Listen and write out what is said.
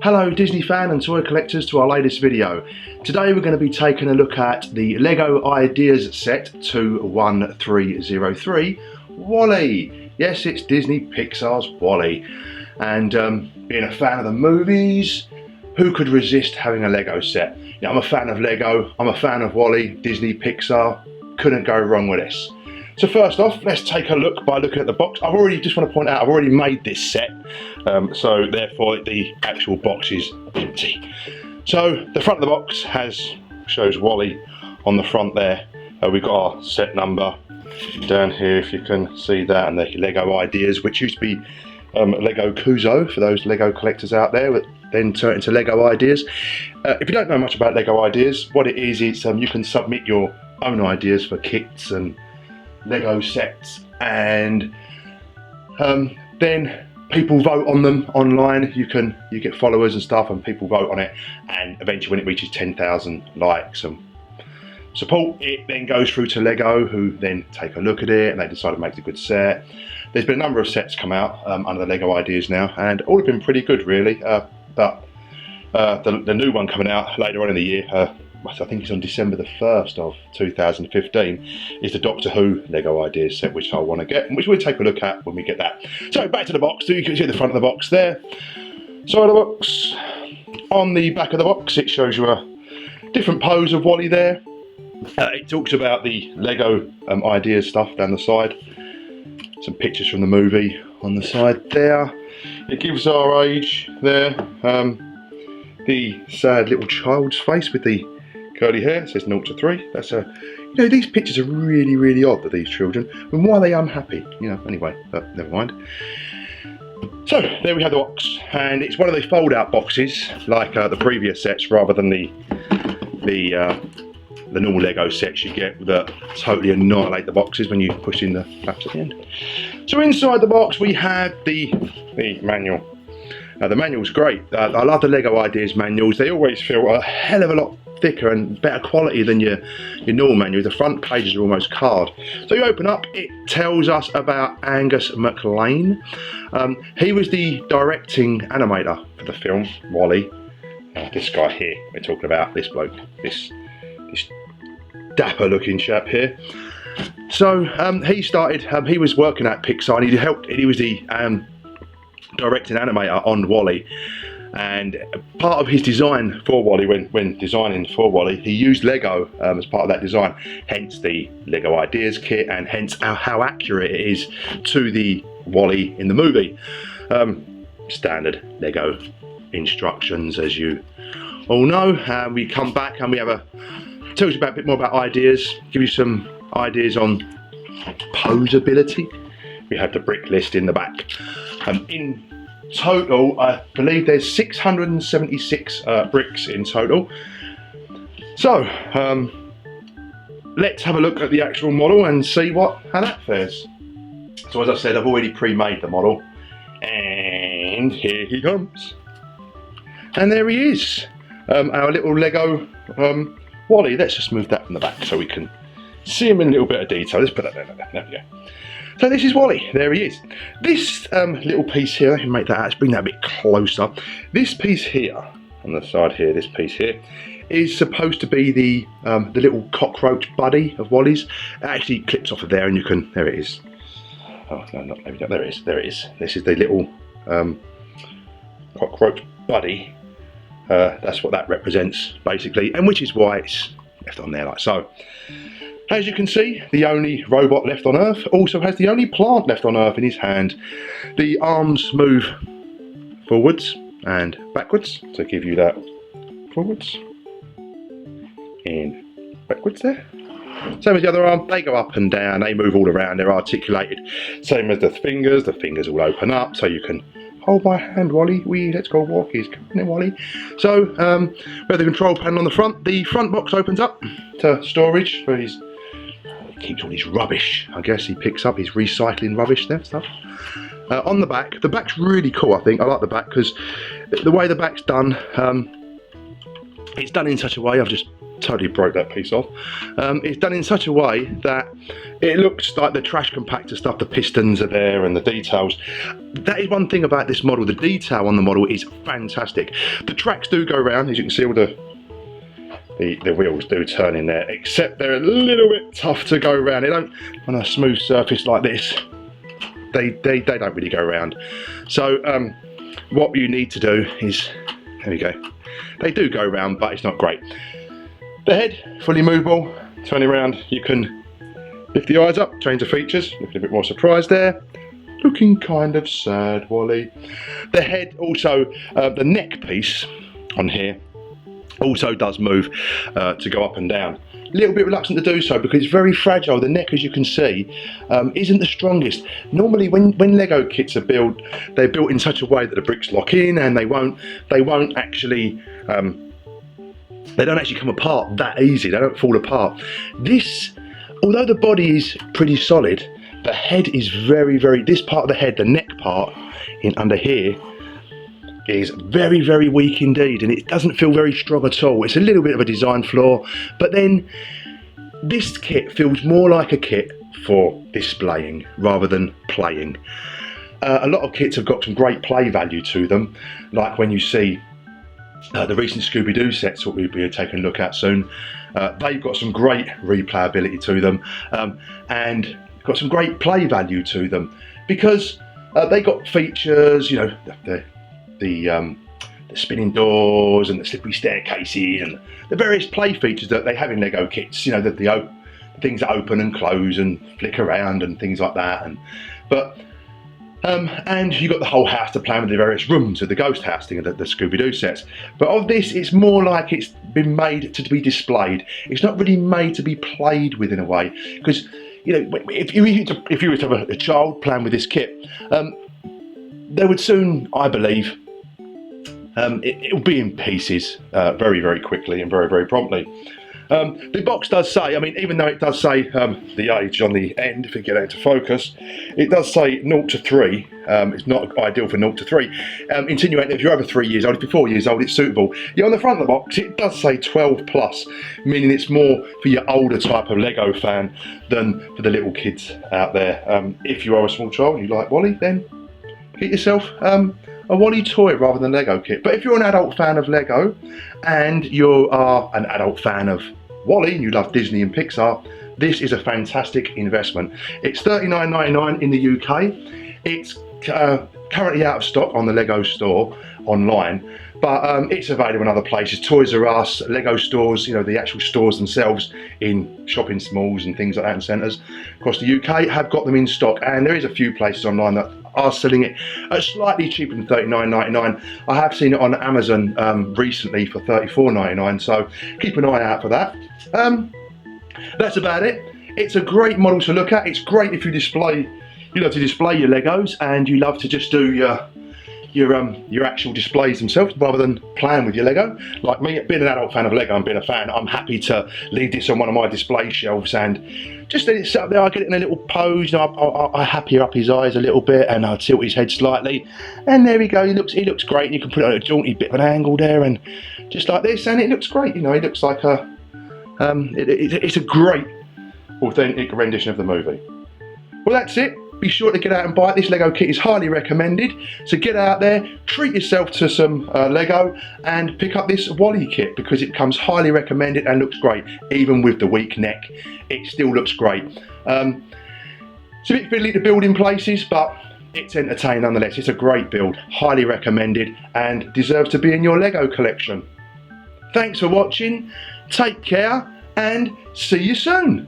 Hello Disney fan and toy collectors to our latest video. Today we're going to be taking a look at the LEGO Ideas set 21303 WALL-E. Yes, it's Disney Pixar's WALL-E. And being a fan of the movies, who could resist having a LEGO set? You know, I'm a fan of LEGO, I'm a fan of WALL-E, Disney, Pixar, couldn't go wrong with this. So first off, let's take a look by looking at the box. Just want to point out, I've already made this set, so therefore the actual box is empty. So the front of the box shows WALL-E on the front there. We've got our set number down here, if you can see that, and the LEGO Ideas, which used to be LEGO Kuzo for those LEGO collectors out there, but then turned into LEGO Ideas. If you don't know much about LEGO Ideas, what it is, it's you can submit your own ideas for kits and LEGO sets, and then people vote on them online. You get followers and stuff, and people vote on it, and eventually when it reaches 10,000 likes and support, it then goes through to LEGO, who then take a look at it and they decide to make a good set. There's been a number of sets come out under the LEGO Ideas now, and all have been pretty good really, but the new one coming out later on in the year, I think it's on December the 1st of 2015, is the Doctor Who LEGO Ideas set, which I want to get, and which we'll take a look at when we get that. So back to the box. You can see the front of the box there, side of the box. On the back of the box it shows you a different pose of WALL-E there. It talks about the LEGO Ideas stuff down the side. Some pictures from the movie on the side there. It gives our age there. The sad little child's face with the curly hair. It says 0 to 3. That's you know, these pictures are really odd of these children. And why are they unhappy? You know, anyway, but never mind. So there we have the box, and it's one of the fold-out boxes, like the previous sets, rather than the normal LEGO sets you get that totally annihilate the boxes when you push in the flaps at the end. So inside the box we have the manual. The manual's great. I love the LEGO Ideas manuals. They always feel a hell of a lot thicker and better quality than your normal manuals. The front pages are almost card. So you open up, it tells us about Angus MacLane. He was the directing animator for the film WALL-E. This guy here, we're talking about this bloke, this dapper looking chap here. So he started, he was working at Pixar, and he was the directing animator on WALL-E, and part of his design for WALL-E, when designing for WALL-E, he used Lego as part of that design, hence the LEGO Ideas kit, and hence how accurate it is to the WALL-E in the movie. Standard Lego instructions, as you all know. We come back and we have tells you a bit more about ideas, give you some ideas on posability. We have the brick list in the back. In total, I believe there's 676 bricks in total. So let's have a look at the actual model and see how that fares. So as I said, I've already pre-made the model, and here he comes. And there he is, our little LEGO WALL-E. Let's just move that from the back so we can see him in a little bit of detail. Let's put that there. There we go. So this is WALL-E, there he is. This little piece here, I can make that out, let's bring that a bit closer. This piece here, on the side here, this piece here, is supposed to be the little cockroach buddy of WALL-E's. It actually clips off of there, and you can, there it is. Oh, no, not, there we go, there it is. This is the little cockroach buddy. That's what that represents, basically, and which is why it's left on there like so. As you can see, the only robot left on Earth also has the only plant left on Earth in his hand. The arms move forwards and backwards to give you that forwards and backwards there. Same as the other arm, they go up and down, they move all around, they're articulated. Same as the fingers will open up so you can hold my hand, WALL-E, let's go walkies, come on in, WALL-E. So, we have the control panel on the front. The front box opens up to storage for his, he keeps all his rubbish, I guess he picks up his recycling rubbish there, stuff. On the back's really cool, I think. I like the back because the way the back's done, it's done in such a way, I've just totally broke that piece off. It's done in such a way that it looks like the trash compactor stuff, the pistons are there and the details. That is one thing about this model, the detail on the model is fantastic. The tracks do go round, as you can see, all the wheels do turn in there, except they're a little bit tough to go round. They don't, on a smooth surface like this, they don't really go round. So what you need to do is, there we go, they do go round, but it's not great. The head, fully movable, turning around, you can lift the eyes up, change the features, looking a bit more surprised there. Looking kind of sad, Wally. The head also, the neck piece on here also does move to go up and down. A little bit reluctant to do so because it's very fragile. The neck, as you can see, isn't the strongest. Normally when Lego kits are built, they're built in such a way that the bricks lock in and they won't actually they don't actually come apart that easy. They don't fall apart. This, although the body is pretty solid, the head is very, this part of the head, the neck part in under here, is very, very weak indeed, and it doesn't feel very strong at all. It's a little bit of a design flaw, but then this kit feels more like a kit for displaying rather than playing. A lot of kits have got some great play value to them, like when you see the recent Scooby-Doo sets, what we'll be taking a look at soon. They've got some great replayability to them, and got some great play value to them because they got features, you know, the spinning doors and the slippery staircases and the various play features that they have in Lego kits. You know, the things that open and close and flick around and things like that. And you got the whole house to plan with the various rooms of the ghost house thing, the Scooby-Doo sets. But of this, it's more like it's been made to be displayed. It's not really made to be played with in a way, because you know, if you were to have a child playing with this kit, they would soon, I believe, it'll be in pieces very, very quickly and very, very promptly. The box does say, I mean, even though it does say the age on the end, if we get that into focus, it does say 0 to 3. It's not ideal for 0 to 3. Insinuating that if you're over 3 years old, if you're 4 years old, it's suitable. Yeah, on the front of the box, it does say 12 plus, meaning it's more for your older type of Lego fan than for the little kids out there. If you are a small child and you like Wally, then get yourself a Wally toy rather than Lego kit. But if you're an adult fan of Lego and you are an adult fan of Wally and you love Disney and Pixar, this is a fantastic investment. It's $39.99 in the UK. It's currently out of stock on the Lego store online, but it's available in other places. Toys R Us, Lego stores, you know, the actual stores themselves in shopping malls and things like that and centres across the UK have got them in stock, and there is a few places online that are selling it at slightly cheaper than $39.99. I have seen it on Amazon recently for $34.99, so keep an eye out for that. That's about it. It's a great model to look at. It's great if you love to display your Legos and you love to just do your actual displays themselves rather than playing with your Lego. Like me, being an adult fan of Lego and being a fan, I'm happy to leave this on one of my display shelves and just let it sit up there. I get it in a little pose, and I happy up his eyes a little bit and I tilt his head slightly, and there we go. He looks great, and you can put it on a jaunty bit of an angle there and just like this, and it looks great. You know, it looks like it's a great authentic rendition of the movie. Well, that's it. Be sure to get out and buy it. This Lego kit is highly recommended. So get out there, treat yourself to some Lego and pick up this Wally kit because it comes highly recommended and looks great. Even with the weak neck, it still looks great. It's a bit fiddly to build in places, but it's entertaining nonetheless. It's a great build, highly recommended, and deserves to be in your Lego collection. Thanks for watching, take care, and see you soon.